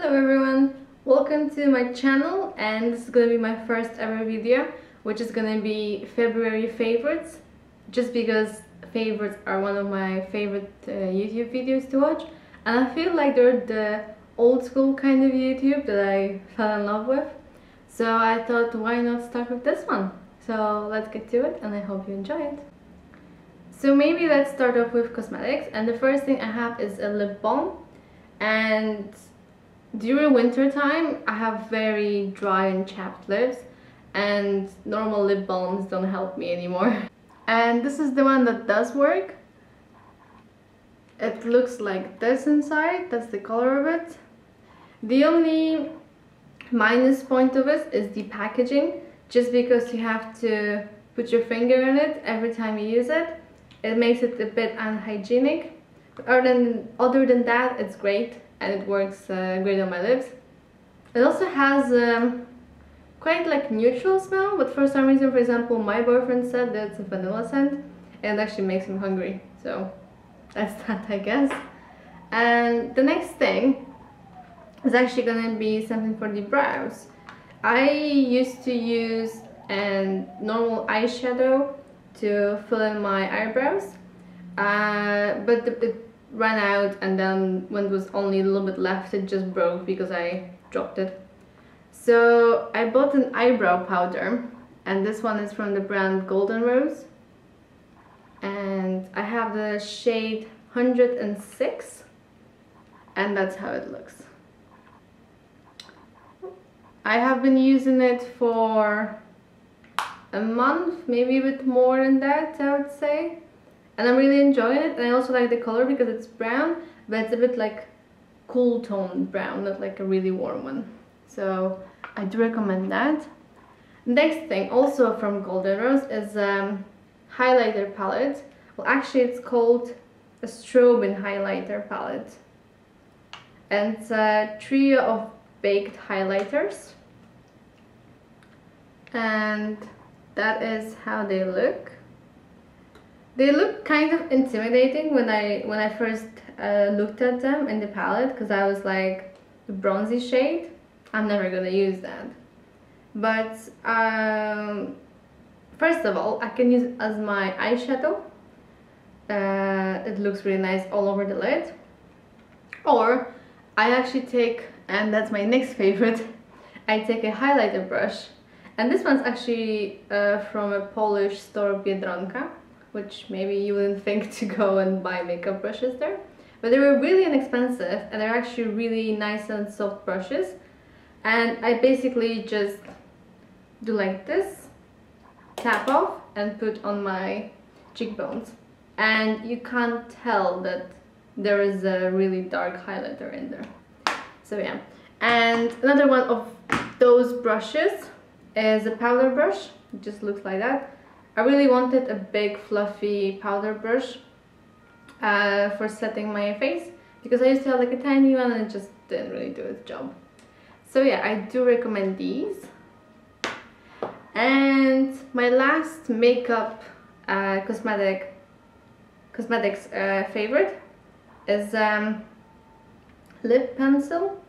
Hello everyone, welcome to my channel, and this is gonna be my first ever video, which is gonna be February favorites, just because favorites are one of my favorite YouTube videos to watch, and I feel like they're the old school kind of YouTube that I fell in love with. So I thought, why not start with this one? So let's get to it, and I hope you enjoy it. So maybe let's start off with cosmetics, and the first thing I have is a lip balm. And during winter time I have very dry and chapped lips, and normal lip balms don't help me anymore. And this is the one that does work. It looks like this inside, that's the color of it. The only minus point of it is the packaging, just because you have to put your finger in it every time you use it. It makes it a bit unhygienic. But other than that, it's great, and it works great on my lips. It also has quite like neutral smell, but for some reason, for example, my boyfriend said that it's a vanilla scent, and it actually makes him hungry. So that's that, I guess. And the next thing is actually gonna be something for the brows. I used to use a normal eyeshadow to fill in my eyebrows, but it ran out, and then when it was only a little bit left, it just broke because I dropped it. So I bought an eyebrow powder, and this one is from the brand Golden Rose, and I have the shade 106, and that's how it looks. I have been using it for a month, maybe a bit more than that, I would say. And I'm really enjoying it, and I also like the color because it's brown, but it's a bit like cool toned brown, not like a really warm one. So I do recommend that. Next thing, also from Golden Rose, is highlighter palette. Well, actually it's called a Strobing highlighter palette. And it's a trio of baked highlighters. And that is how they look. They look kind of intimidating when I first looked at them in the palette, because I was like, the bronzy shade, I'm never gonna use that. But first of all, I can use it as my eyeshadow. It looks really nice all over the lid. Or I actually take, and that's my next favorite, I take a highlighter brush. And this one's actually from a Polish store, Biedronka, which maybe you wouldn't think to go and buy makeup brushes there. But they were really inexpensive, and they're actually really nice and soft brushes. And I basically just do like this, tap off, and put on my cheekbones. And you can't tell that there is a really dark highlighter in there. So yeah. And another one of those brushes is a powder brush. It just looks like that. I really wanted a big fluffy powder brush for setting my face, because I used to have like a tiny one and it just didn't really do its job. So yeah, I do recommend these. And my last makeup cosmetics favorite is lip pencil.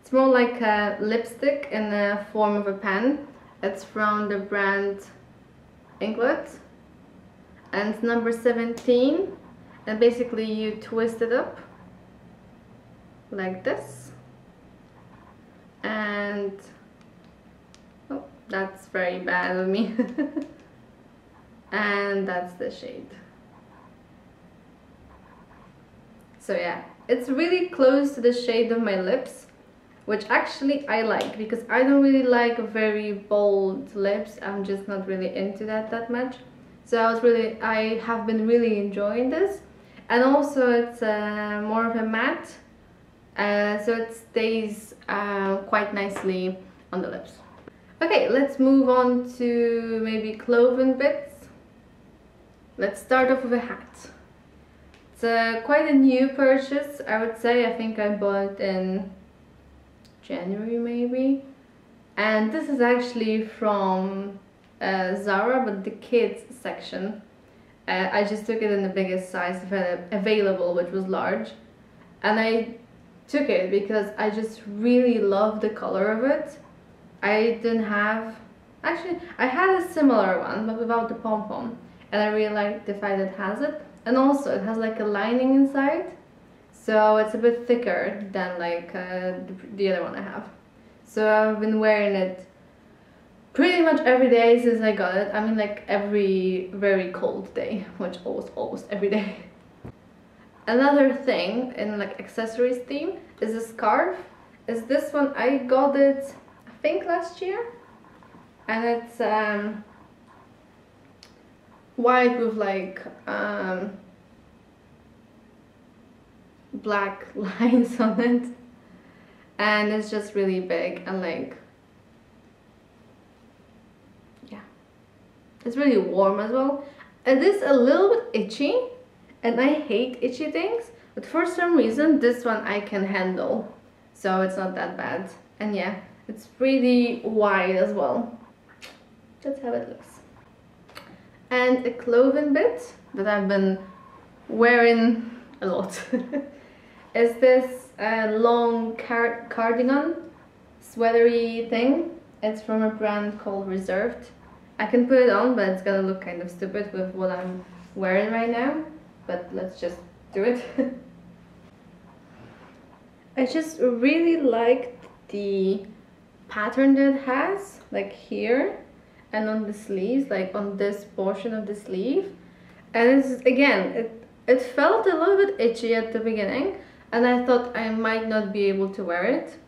It's more like a lipstick in the form of a pen. It's from the brand Inglot, and it's number 17, and basically you twist it up like this, and oh, that's very bad of me. And that's the shade. So yeah, it's really close to the shade of my lips, which actually I like, because I don't really like very bold lips. I'm just not really into that much. So I have been really enjoying this. And also it's more of a matte, so it stays quite nicely on the lips. Okay, let's move on to maybe clothing bits. Let's start off with a hat. It's quite a new purchase, I would say. I think I bought it in January maybe, and this is actually from Zara, but the kids section. I just took it in the biggest size available, which was large, and I took it because I just really love the color of it. I didn't have, actually I had a similar one but without the pom-pom, and I really like the fact that it has it, and also it has like a lining inside, so it's a bit thicker than like the other one I have. So I've been wearing it pretty much every day since I got it. I mean, like every very cold day, which almost every day. Another thing in like accessories theme is a scarf. Is this one, I got it I think last year, and it's white with like black lines on it, and it's just really big, and like, yeah, it's really warm as well. It is a little bit itchy, and I hate itchy things, but for some reason this one I can handle, so it's not that bad. And yeah, it's pretty wide as well. That's how it looks. And a clothing bit that I've been wearing a lot is this long cardigan sweatery thing. It's from a brand called Reserved. I can put it on, but it's gonna look kind of stupid with what I'm wearing right now, but let's just do it. I just really liked the pattern that it has, like here and on the sleeves, like on this portion of the sleeve. And it's, again, it felt a little bit itchy at the beginning, and I thought I might not be able to wear it,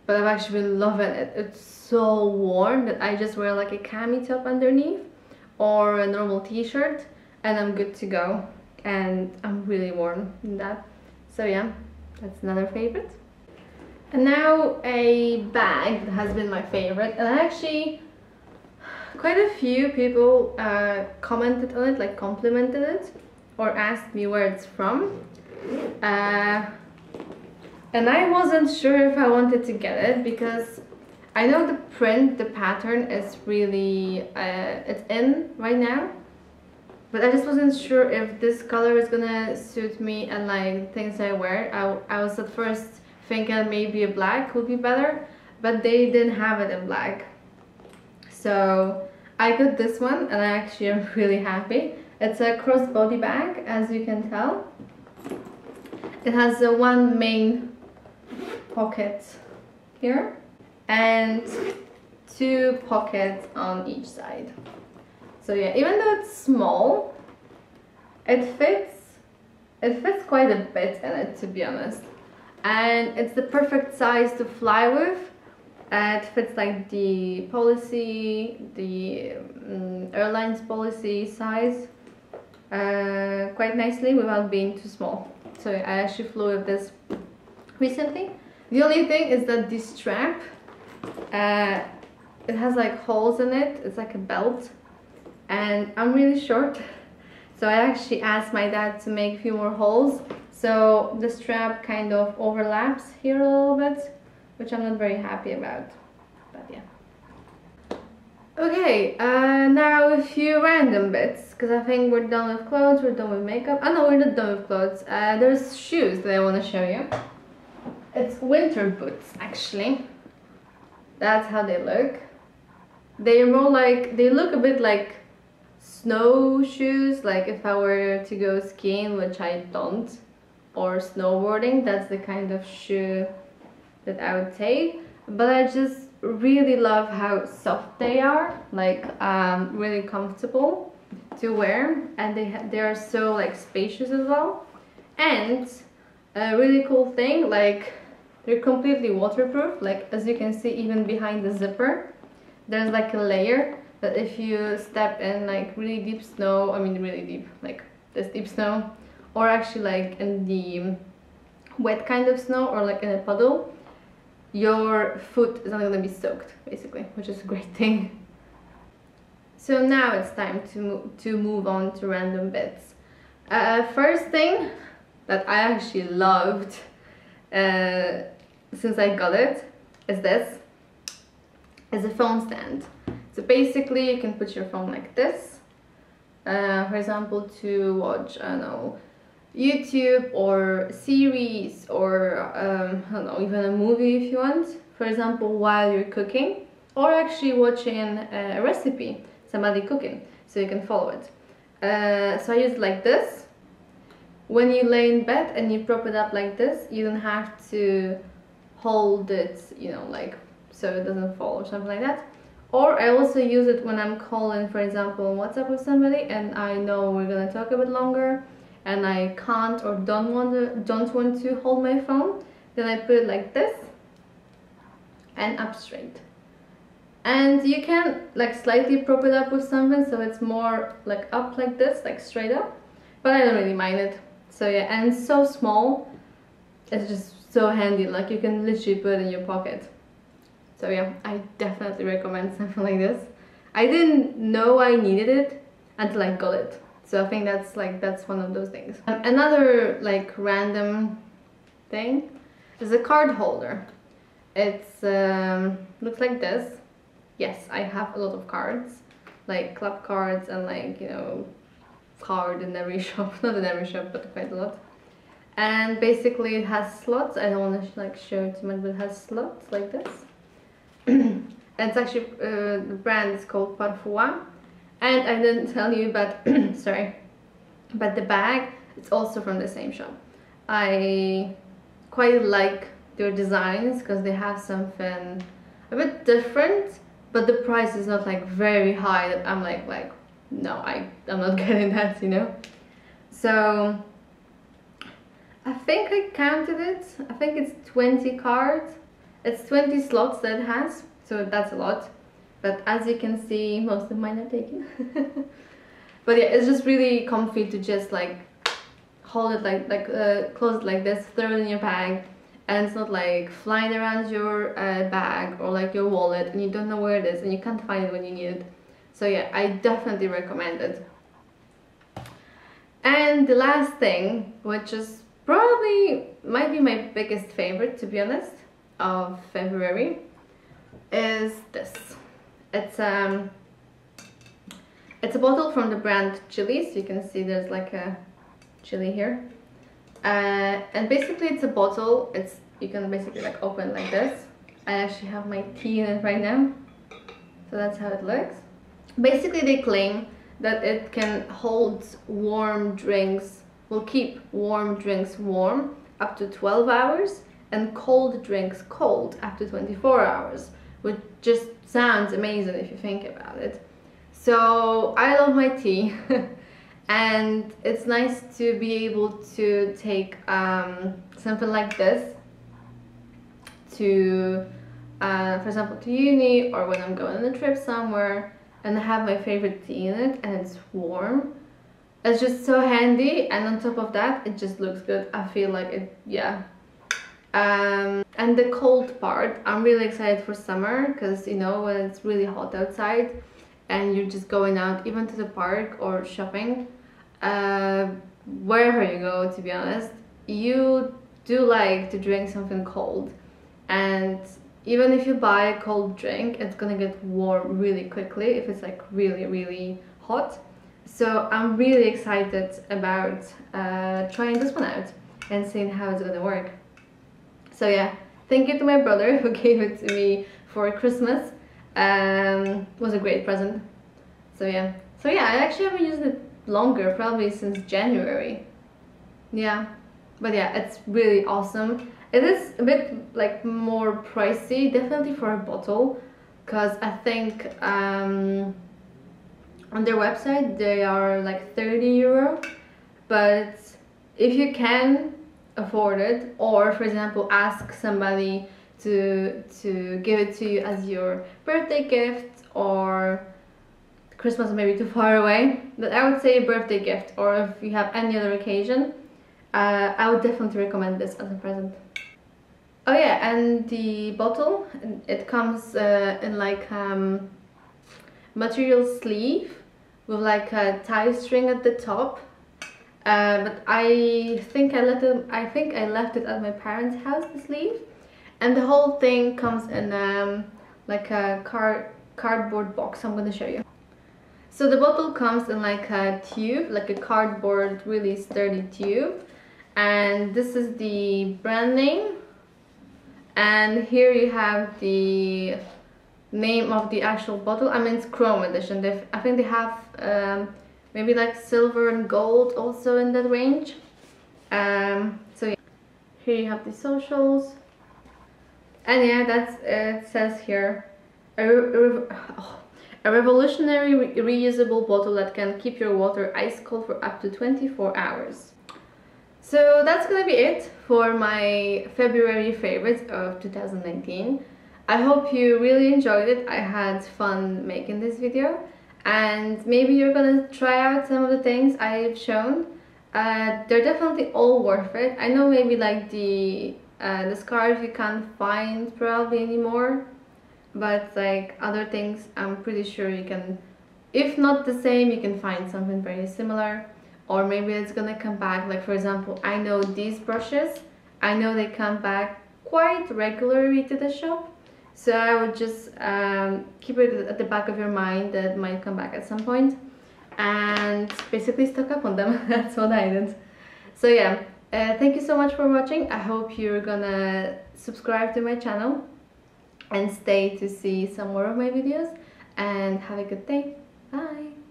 but I've actually been loving it. It's so warm that I just wear like a cami top underneath or a normal t-shirt and I'm good to go, and I'm really warm in that. So yeah, that's another favorite. And now a bag that has been my favorite, and actually quite a few people commented on it, like complimented it or asked me where it's from. And I wasn't sure if I wanted to get it because I know the print, the pattern is really, it's in right now. But I just wasn't sure if this color is gonna suit me and like things I wear. I was at first thinking maybe a black would be better, but they didn't have it in black. So I got this one and I actually am really happy. It's a crossbody bag, as you can tell. It has one main pocket here and two pockets on each side. So yeah, even though it's small, it fits quite a bit in it, to be honest. And it's the perfect size to fly with. It fits like the policy, the airline's policy size quite nicely without being too small. So I actually flew with this recently. The only thing is that the strap, it has like holes in it. It's like a belt, and I'm really short, so I actually asked my dad to make a few more holes, so the strap kind of overlaps here a little bit, which I'm not very happy about, but yeah. Okay, now a few random bits, because I think we're done with clothes, we're done with makeup. Oh no, we're not done with clothes. There's shoes that I want to show you. It's winter boots, actually. That's how they look. They're more like, they look a bit like snow shoes, like if I were to go skiing, which I don't, or snowboarding, that's the kind of shoe that I would take. But I just really love how soft they are, like really comfortable to wear, and they are so like spacious as well. And a really cool thing, like they're completely waterproof, like as you can see even behind the zipper there's like a layer that if you step in like really deep snow, I mean really deep, like this deep snow, or actually like in the wet kind of snow or like in a puddle, your foot is not going to be soaked basically, which is a great thing. So now it's time to move on to random bits. First thing that I actually loved since I got it is this. It's a phone stand. So basically you can put your phone like this, for example, to watch, I don't know, YouTube or series or I don't know, even a movie if you want, for example, while you're cooking, or actually watching a recipe, somebody cooking, so you can follow it. So I use it like this. When you lay in bed and you prop it up like this, you don't have to hold it, you know, like so it doesn't fall or something like that. Or I also use it when I'm calling, for example, on WhatsApp with somebody and I know we're gonna talk a bit longer and I can't or don't want to hold my phone, then I put it like this and up straight. And you can like slightly prop it up with something so it's more like up like this, like straight up, but I don't really mind it. So yeah, and it's so small, it's just so handy, like you can literally put it in your pocket. So yeah, I definitely recommend something like this. I didn't know I needed it until I got it. So I think that's one of those things. Another like random thing is a card holder. It's looks like this. Yes, I have a lot of cards, like club cards and like, you know, card in every shop, not in every shop, but quite a lot. And basically it has slots. I don't want to like show it too much, but it has slots like this. And it's actually the brand is called Parfois. And I didn't tell you, but sorry, but the bag, it's also from the same shop. I quite like their designs because they have something a bit different, but the price is not like very high that I'm like no, I'm not getting that, you know. So I think I counted it. I think it's 20 cards. It's 20 slots that it has, so that's a lot. But as you can see, most of mine are taken. But yeah, it's just really comfy to just like hold it like close it like this, throw it in your bag, and it's not like flying around your bag or like your wallet and you don't know where it is and you can't find it when you need it. So yeah, I definitely recommend it. And the last thing, which is probably might be my biggest favorite, to be honest, of February, is this. It's a bottle from the brand Chili. So you can see there's like a chili here, and basically it's a bottle. You can basically like open like this. I actually have my tea in it right now, so that's how it looks. Basically they claim that it can hold warm drinks, will keep warm drinks warm up to 12 hours and cold drinks cold up to 24 hours, which just sounds amazing if you think about it. So I love my tea and it's nice to be able to take something like this to, for example, to uni or when I'm going on a trip somewhere and have my favorite tea in it and it's warm. It's just so handy, and on top of that it just looks good. I feel like it, yeah. And the cold part, I'm really excited for summer because, you know, when it's really hot outside and you're just going out even to the park or shopping, wherever you go, to be honest, you do like to drink something cold. And even if you buy a cold drink, it's gonna get warm really quickly if it's like really hot. So I'm really excited about trying this one out and seeing how it's gonna work. So yeah, thank you to my brother who gave it to me for Christmas. It was a great present. So yeah, I actually haven't used it longer, probably since January. Yeah, but yeah, it's really awesome. It is a bit like more pricey, definitely for a bottle, because I think on their website they are like 30 euro. But if you can afford it, or for example ask somebody to give it to you as your birthday gift, or Christmas may be too far away, but I would say a birthday gift, or if you have any other occasion, I would definitely recommend this as a present. Oh yeah, and the bottle, it comes in like material sleeve with like a tie string at the top. But I think I left it at my parents' house, the sleeve, and the whole thing comes in like a cardboard box. I'm gonna show you. So the bottle comes in like a tube, like a cardboard, really sturdy tube. And this is the brand name. And here you have the name of the actual bottle. I mean, it's chrome edition. I think they have maybe like silver and gold also in that range. So yeah. Here you have the socials. And yeah, that's it says here. A revolutionary reusable bottle that can keep your water ice cold for up to 24 hours. So that's gonna be it for my February favorites of 2019. I hope you really enjoyed it. I had fun making this video, and maybe you're gonna try out some of the things I've shown. They're definitely all worth it. I know maybe like the scarf you can't find probably anymore, but like other things I'm pretty sure you can, if not the same, you can find something very similar. Or maybe it's gonna come back. Like for example, I know these brushes, I know they come back quite regularly to the shop, so I would just keep it at the back of your mind that it might come back at some point, and basically stock up on them. That's what I did. So yeah, thank you so much for watching. I hope you're gonna subscribe to my channel and stay to see some more of my videos, and have a good day. Bye!